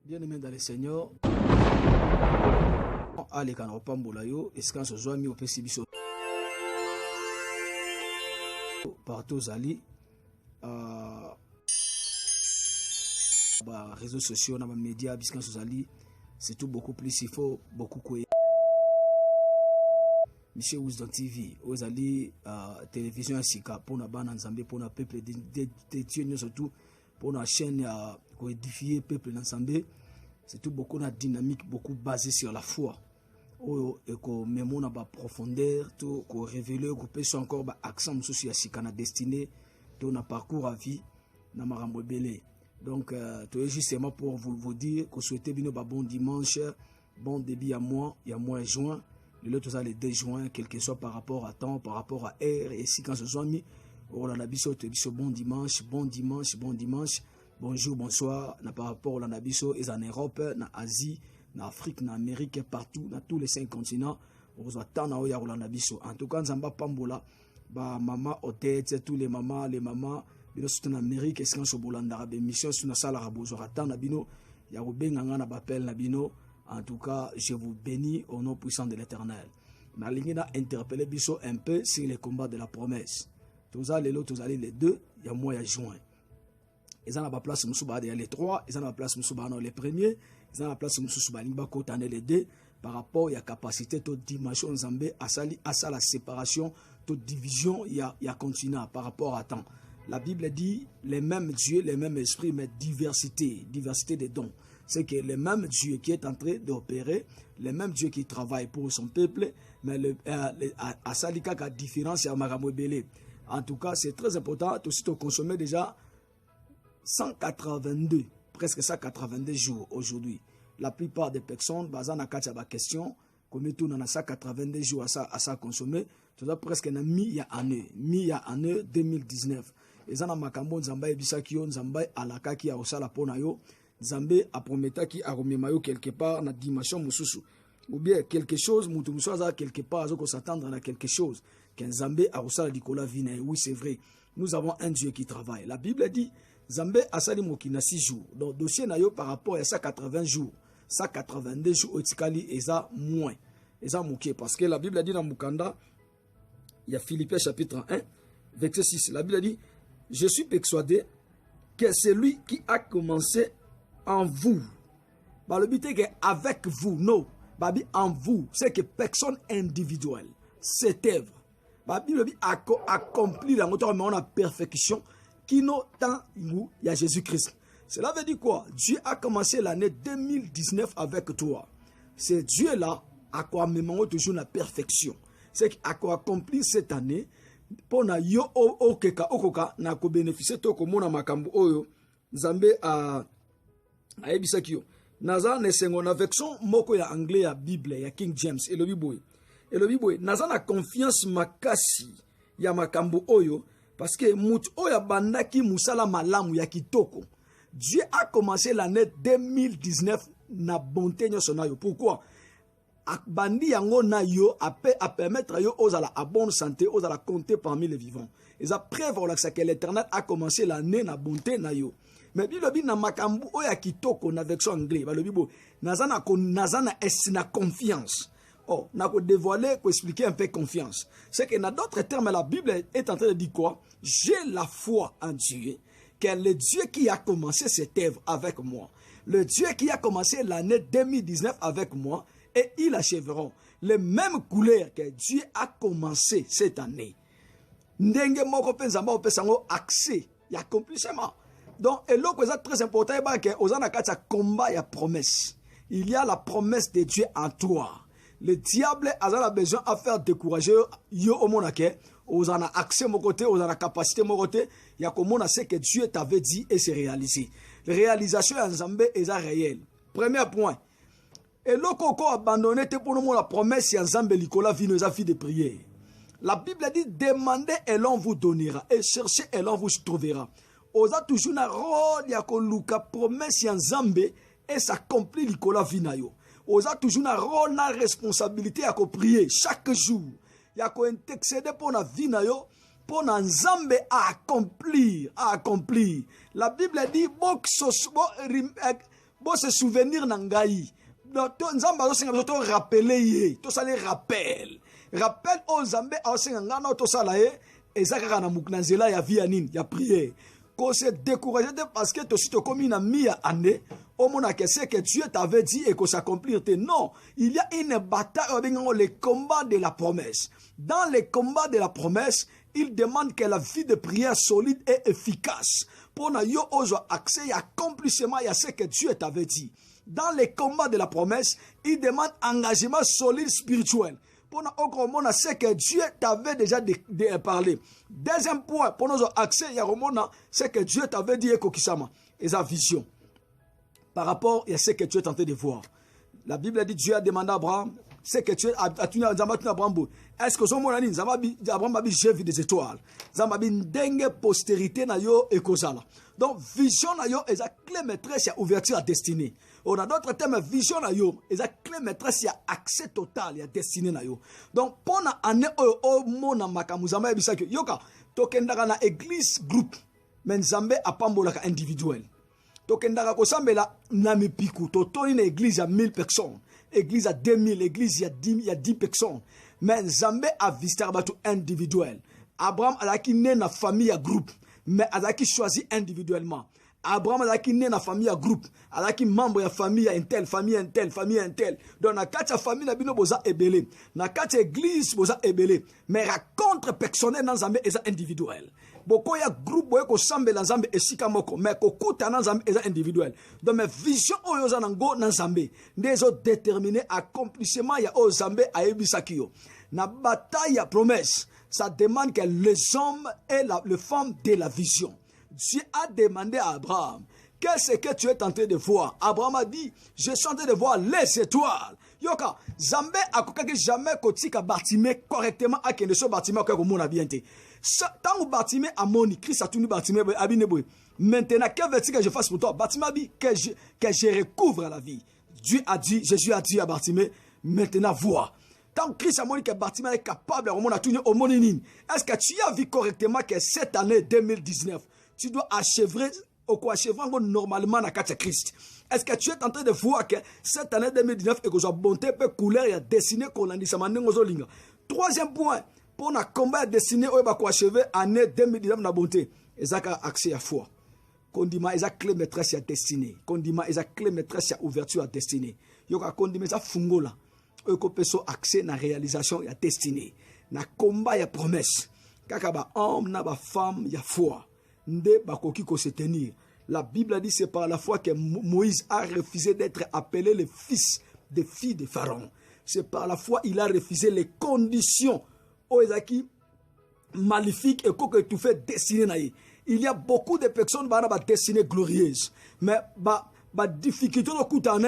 Bien-aimé dans le Seigneur, allez quand on pambola yo, est-ce qu'on se joint mi au pessibiso partout zali, réseaux sociaux, dans les médias, biscan zali, c'est tout beaucoup plus, il faut beaucoup quoi. Monsieur Ousdan TV, Ozali télévision Sika pour na ban ensemble pour na peuple de Dieu surtout pour na chaîne pour édifier peuple ensemble. C'est tout beaucoup na dynamique beaucoup basé sur la foi. Et que même on a ba profondeur tout ko révéler ko peut encore ba accent sur ya Sika na destinée to na parcours à vie na marambo belé. Donc tout justement pour vous dire que souhaitez bien ba bon dimanche, bon début à mois juin. Le tout ça le 2 juin, quel que soit par rapport à temps, par rapport à air, et si quand ce soit mis, on a biso bon dimanche, bonjour, bonsoir, par rapport à l'abisso, et en Europe, en Asie, en Afrique, en Amérique, partout, dans tous les 5 continents, on attend à oya la biso. En tout cas, Nzamba Pambola, bah maman au tête, tous les mamans, bino en Amérique, et quand Bolanda, mission sur la salle arabo, on attend à bino, ya benga na bapel na bino. En tout cas, je vous bénis au nom puissant de l'Éternel. Na ligne na interpellé biso un peu sur les combats de la promesse. Tous allez les deux, il y a mois, il y a juin. Ils ont la place Moussouba, il y a les 3, ils ont la place Moussouba les premiers, ils ont la place Moussouba Limba Kotane les 2, par rapport à la capacité de dimension Zambé, à la séparation, toute division, il y a continent par rapport à temps. La Bible dit les mêmes dieux, les mêmes esprits, mais diversité des dons. C'est que le même Dieu qui est en train d'opérer, le même Dieu qui travaille pour son peuple, mais à Salika, la différence, il y a Maramobele. En tout cas, c'est très important. Tout de consommer déjà 182, presque 182 jours aujourd'hui. La plupart des personnes, basant na la question, comme tout dans 182 jours à ça consommer, tout ça presque na mi-année 2019. Et ça na makambo nzamba ebisaki yo nzamba alaka ki a osala pona yo. Zambé a prometté qui a remis maillot quelque part dans la dimension mususu. Ou bien quelque chose, quelque part, à s'attendre à quelque chose. Qu'un Zambé a reçu la Nicolas Vine. Oui, c'est vrai. Nous avons un Dieu qui travaille. La Bible dit, Zambé a sali mokina 6 jours. Donc, dossier nayo par rapport à 180 jours. 182 jours, otikali, et ça moins. Et ça moké. Parce que la Bible dit dans Mukanda, il y a Philippiens chapitre 1, verset 6. La Bible dit, je suis persuadé que c'est lui qui a commencé en vous. Bah, le but est qu'avec vous, non. Bah, en vous, c'est que personne individuelle. Cette œuvre. Bah, le but accompli la moteur, mais on a perfection. Qui nous tant il y a Jésus-Christ. Cela veut dire quoi? Dieu a commencé l'année 2019 avec toi. C'est Dieu-là à quoi même toujours la perfection. C'est à quoi accompli cette année. Pour na yo okoka na ko bénéficier to ko mona makambo oyo Nzambe a aebisakio naza nesengo na version moko ya anglais ya Bible ya King James et le biboy naza na confiance makasi ya makambo oyo parce que mutu oyo bandaki musala malamu ya kitoko. Dieu a commencé l'année 2019 na bonté nyoso na yo. Pourquoi? Bandi yango na yo a permettre yo aux à bonne santé, aux à la compter parmi les vivants. Et ça preuve que l'Éternel a commencé l'année na bonté na yo. Mais bi lobi na makambu oya kitoko na version anglais, ba lobi bo nazana confiance. Oh, na ko dévoiler, ko expliquer un peu confiance. C'est que dans d'autres termes la Bible est en train de dire quoi? J'ai la foi en Dieu, que le Dieu qui a commencé cette œuvre avec moi, le Dieu qui a commencé l'année 2019 avec moi, et ils achèveront les mêmes couleurs que Dieu a commencé cette année. Ndenge moko penzamba opesango accès y accomplissement. Donc et l'autre est très important c'est que ozana kata combat ya promesse. Il y a la promesse de Dieu en toi. Le diable a besoin à faire décourager yo au monake, ozana accès mon côté, ozana capacité mon côté, ya komona ce que Dieu t'avait dit et c'est réalisé. La réalisation en Zambé est réelle. Premier point. Et l'oko abandonné pour nous la promesse en Zambé Nicolas Vino a fait de prière. La Bible dit demandez et l'on vous donnera et cherchez et l'on vous trouvera. Oza toujours na rôle ya ko luka promesse en Zambé et s'accomplit Nicolas Vinayo. Oza toujours na rôle na responsabilité ya ko prier chaque jour. Ya ko intercéder pour na Vinayo pour na Zambé à accomplir. La Bible dit Bon se souvenir nangai. Nzamba osenga to rappeler ye, to sale rappel. Rappel o Nzambe osenga ngana to sala ye, ezaka na muknanzela ya vie anine, ya prière. Qu'on se découragé parce que tu as commis une année, au moment que c'est que Dieu t'avait dit et que s'accomplir. Non, il y a une bataille, le combat de la promesse. Dans le combat de la promesse, il demande que la vie de prière solide et efficace. Pour avoir accès à l'accomplissement à ce que Dieu t'avait dit. Dans le combat de la promesse, il demande engagement solide spirituel. Pour nous c'est que Dieu t'avait déjà parlé. Deuxième point, pour nous accès, c'est que Dieu t'avait dit et sa vision. Par rapport à ce que tu es tenté de voir. La Bible dit Dieu a demandé à Abraham, c'est que tu es Abraham. Est-ce que Abraham a vu des étoiles? Zambabi ndenge postérité na yo et kozala. Donc vision na yo est la clé maîtresse à ouverture à destinée. On a d'autres thèmes, vision na yo est la clé maîtresse à accès total à destinée na yo. Donc pendant année au mona makamuzama ebisaki yoka tokendaka na église groupe mais Nzambe apambolaka individuel. Tokendaka kosambela na mipiku totoni na église à 1000 personnes, église à 2000, église il y a 10 personnes. Mais Nzambe a visité batu individuel. Abraham a qui né na famille à groupe, mais a qui choisi individuellement. Abraham a qui né na famille à groupe, a qui membre ya famille un tel, famille un tel, famille un tel. Donc na kati famille na bino boza ebele, na kati église boza ebele, mais rencontre personnel dans Nzambe est individuel. Boko ya groupe boye ko sambe na Nzambe esika moko, mais ko kuta na Nzambe est individuel. Donc mes vision oyo za nango na Nzambe, ndezo déterminer accomplissement ya o Nzambe ayebisaki yo. Na bataille à promesse, ça demande que les hommes et les femmes de la vision. Dieu a demandé à Abraham, qu'est-ce que tu es en train de voir? Abraham a dit, je suis en train de voir les étoiles. Yoka, Zambé a jamais kotika bâtiment correctement à kende so bâtiment ko mona bien te. Tant que bâtiment a moni, Christ a tenu bâtiment abineboy. Maintenant, quel verset que je fasse pour toi? Bâtiment que je recouvre la vie. Dieu a dit, Jésus a dit à bâtiment, maintenant vois. Tant que Christ a montré que le bâtiment est capable de tourner au monde, est-ce que tu as vu correctement que cette année 2019, tu dois achever normalement dans le Christ? Est-ce que tu es en train de voir que cette année 2019 est que bonté peut couleur et dessiner qu'on a dit ça maintenant? Troisième point, pour na combat dessiner ou ba ko achever année 2019 na bonté, ezaka accès à foi. Kondima eza clé maîtresse à destinée. Kondima eza clé maîtresse à ouverture à destinée. Yoka kondima eza fungola. Eko peso accès na réalisation ya destinée. Na combat ya promesse. Kaka ba homme na ba femme ya foi. Nde bakoki ko se tenir. La Bible dit c'est par la foi que Moïse a refusé d'être appelé le fils des filles de Pharaon. C'est par la foi il a refusé les conditions oezaki maléfiques et que tu fais destiner naïe. Il y a beaucoup de personnes qui ont destiné glorieuse. Mais la difficulté de l'écoute en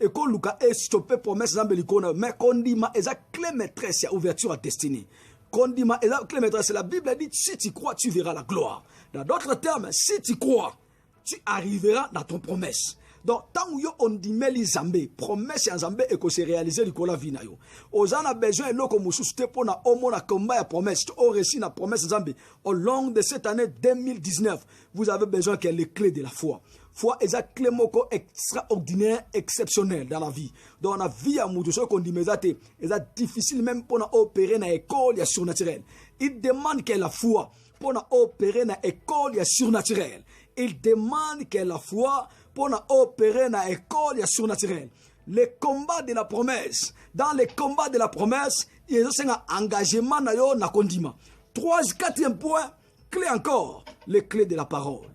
et que Luka est stoppé promesse d'Ambelikona. Mais Kondima est la clé maîtresse à ouverture à destinée. Kondima est la clé maîtresse. La Bible dit si tu crois, tu verras la gloire. Dans d'autres termes, si tu crois, tu arriveras dans ton promesse. Donc, tant que on dit les Zambé, promesse en Zambé et que c'est réalisé du cola vinayo. Aux en a besoin de l'eau comme souste pour na homo na combat à promesse, au récit na promesse Zambé. Au long de cette année 2019, vous avez besoin qu'il y ait les clés de la foi. Foi est la clé moko extraordinaire, exceptionnelle dans la vie. Dans la vie à Moutou, ce qu'on dit, mais c'est difficile même pour opérer dans l'école surnaturelle. Il demande que la foi pour opérer dans l'école surnaturelle. Il demande que la foi pour opérer dans l'école surnaturelle. Le combat de la promesse. Dans le combat de la promesse, il y a un engagement na kondima. Quatrième point, clé encore, les clés de la parole.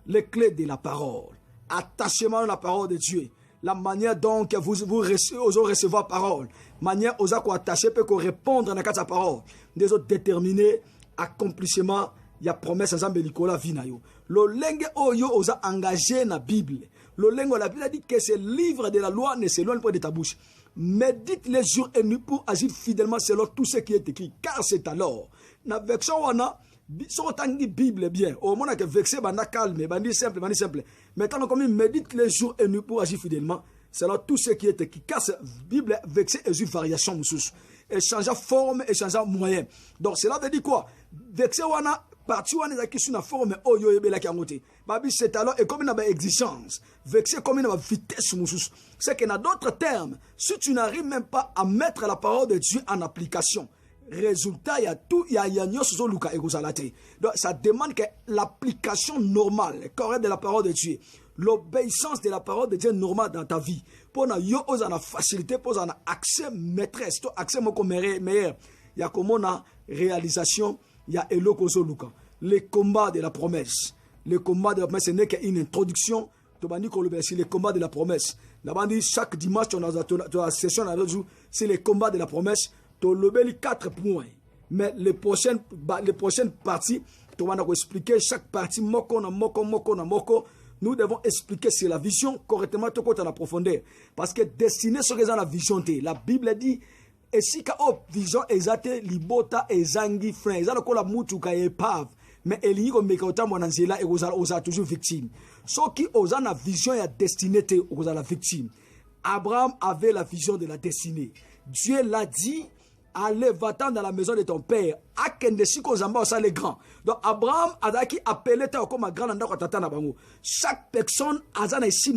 Les clés de la parole. Attachement à la parole de Dieu. La manière dont vous recevoir la parole. Manière aux attacher peut répondre à la parole. Des autres déterminés, accomplissement, il y a promesse ensemble Nicolas Vinayo. Le langue oyo osa engagé na Bible. Le langue la Bible a dit que ce livre de la loi ne s'éloigne pas de ta bouche. Médite les jours et nuits pour agir fidèlement selon tout ce qui est écrit. Car c'est alors. Na version wana so tangi Bible bien. Au moment que vexé banda calme, bandi simple. Mais tant comme médite les jours et nuits pour agir fidèlement selon tout ce qui est écrit. Car cette Bible vexé et une variation moussous. Et changeant forme et changeant moyen. Donc cela veut dire quoi? Vexé wana partie wana ezaki sur na forme oyo yebelaki yango te babi c'est alors et comme il y a une exigence vexé comme il y a une vitesse mususu c'est que dans d'autres termes si tu n'arrives même pas à mettre la parole de Dieu en application résultat il y a tout il y a nyonso luka ekozala te donc ça demande que l'application normale correcte de la parole de Dieu l'obéissance de la parole de Dieu normale dans ta vie pour na yo ozana facilité pour na accès maîtresse to accès moko meilleur il y a comme on a réalisation il y a eloko luka le combat de la promesse le combat de la promesse ce n'est qu'une introduction to bandi ko le le combat de la promesse la bandi chaque dimanche on a la session c'est le combat de la promesse to lobeli 4 points mais les prochaines parties to va expliquer chaque partie moko na moko nous devons expliquer sur la vision correctement tout côté en profondeur parce que destiné sur la vision la Bible dit et si ka vision exacte libota ezangi frein ezala ko la mutu ka epave mais elingi ko mekota mwana nzela e oza toujours victime so qui oza na vision ya destinée te oza la victime. Abraham avait la vision de la destinée. Dieu l'a dit, allez, va-t'en dans la maison de ton père. Les grands. Donc Abraham a qui appelé comme grand chaque personne a ici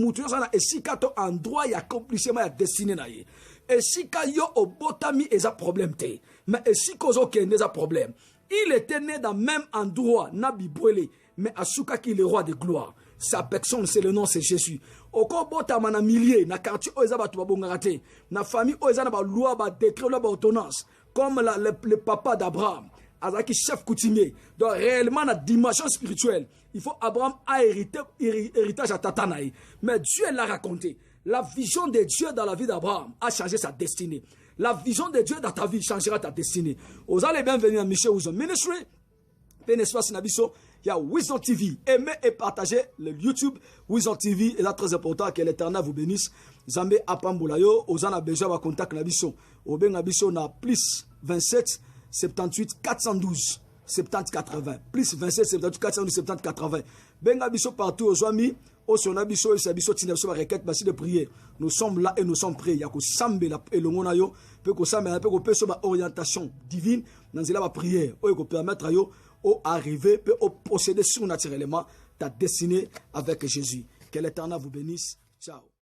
ici endroit y accomplissement y destiné na ye. Et si yo obotami eza problème te. Mais si kozo kende eza problème. Il était né dans le même endroit na bibwele mais asuka qui le roi de gloire. Sa personne c'est le nom c'est Jésus. Oko botama na millier na quartier o eza batu babongaka te. Na famille o eza na ba loi ba décret ba ordonnance. Comme le papa d'Abraham, Azaki chef coutumier. Donc réellement, la dimension spirituelle, il faut Abraham a héritage à Tatanaï. Mais Dieu l'a raconté. La vision de Dieu dans la vie d'Abraham a changé sa destinée. La vision de Dieu dans ta vie changera ta destinée. Vous allez bienvenue à Michel Wisdom Ministry. Il y a Wisdom TV. Aimez et partagez le YouTube. Wisdom TV est là très important. Que l'Éternel vous bénisse. Zambé Apambulayo. Ozana besoin de contact Nabiso. Oben Nabiso na plus 27 78 412 70 80. Plus 27 78 412 70 80. Ben Nabiso partout aux amis. Au son Nabiso et Sabiso Tinabiso va requête merci de prier. Nous sommes là et nous sommes prêts. Yako sambe la et le monayo. Peut que sambe peut que peut sur orientation divine. Dans la prière. Ou que permettre à yo au arriver, peut posséder surnaturellement ta destinée avec Jésus. Que l'Éternel vous bénisse. Ciao.